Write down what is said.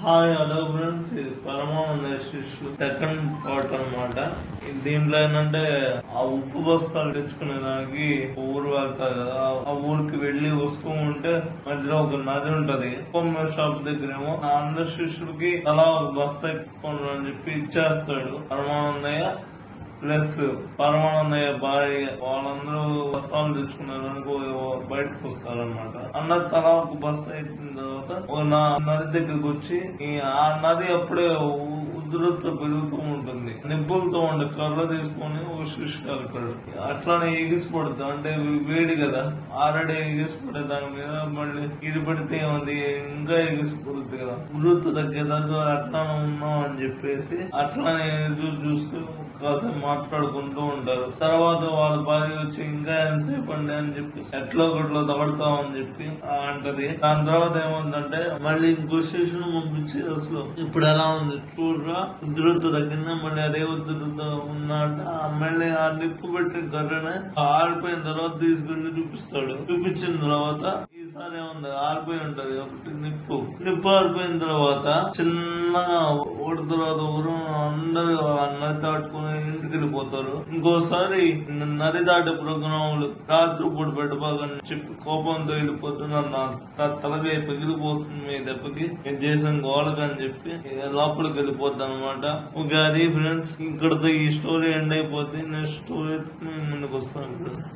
Hi hello friends, ఇది పరమానంద శిష్యులు second part అనమాట. దీంట్లో ఏంటంటే ఆ ఉప్పు బస్తాలు తెచ్చుకునే దానికి ఊరు వెళ్తారు కదా, ఆ ఊరికి వెళ్లి వస్తూ ఉంటే మధ్యలో ఒక నది ఉంటది. కొమ్మ షాప్ దగ్గరేమో ఆ అందరి శిష్యులకి అలా ఒక బస్తా ఎత్తుకోండి అని చెప్పి ఇచ్చేస్తాడు పరమానందయ్య. ప్లస్ పరమానందయ్య భార్య వాళ్ళందరూ బస్తాలు తెచ్చుకున్నారు అనుకో బయటకు వస్తారనమాట. అన్న తలా ఒక బస్తా ఎత్తిన తర్వాత ఒక నది దగ్గరకు వచ్చి ఆ నది అప్పుడే ఉధృత పెరుగుతూ ఉంటుంది. నిప్పులతో ఉండే కర్ర తీసుకొని ఒక శిష్యు కలుపుతాడు. అట్లానే ఎగిసిపడుతుంది, అంటే వేడి కదా, ఆల్రెడీ ఎగిసిపడే దాని మీద మళ్ళీ ఇది పెడితే ఏమంది ఇంకా ఎగిసిపడుతుంది కదా, ఉధృత తగ్గేదాకా అట్లానే ఉన్నాం అని చెప్పేసి అట్లానే చూస్తూ కాసేపు మాట్లాడుకుంటూ ఉంటారు. తర్వాత వాళ్ళ భార్య వచ్చి ఇంకా ఎంతసేపు అండి అని చెప్పి ఎట్లో ఒకట్లో తగడతామని చెప్పి అంటది. దాని తర్వాత ఏముందంటే మళ్ళీ ఇంకో శిష్యుని పంపించి అసలు ఇప్పుడు ఎలా ఉంది చూడరా, ఉధృత తగ్గిందా, మళ్ళీ అదే ఉధృత ఉందంట. మళ్ళీ ఆ నిప్పు పెట్టిన కర్రనే ఆరిపోయిన తర్వాత తీసుకెళ్లి చూపిస్తాడు. చూపించిన తర్వాత ఈసారి ఏముంది ఆరిపోయి ఉంటది ఒకటి నిప్పు ఆరిపోయిన తర్వాత చిన్నగా ఓడి తర్వాత ఊరు అందరూ నది దాటుకుని ఇంటికి వెళ్ళిపోతారు. ఇంకోసారి నది దాటే ప్రోగ్రాములు రాత్రి పూట పెట్టబాగని చెప్పి కోపంతో వెళ్ళిపోతున్నారు. నా తలకాయ పగిలిపోతుంది మీ దెబ్బకి, నేను చేసిన గోళకి అని చెప్పి లోపలికి వెళ్ళిపోద్ది అనమాట. ఓకే, అది ఫ్రెండ్స్ ఇక్కడతో ఈ స్టోరీ ఎండ్ అయిపోద్ది. నెక్స్ట్ స్టోరీ ముందుకు వస్తాను ఫ్రెండ్స్.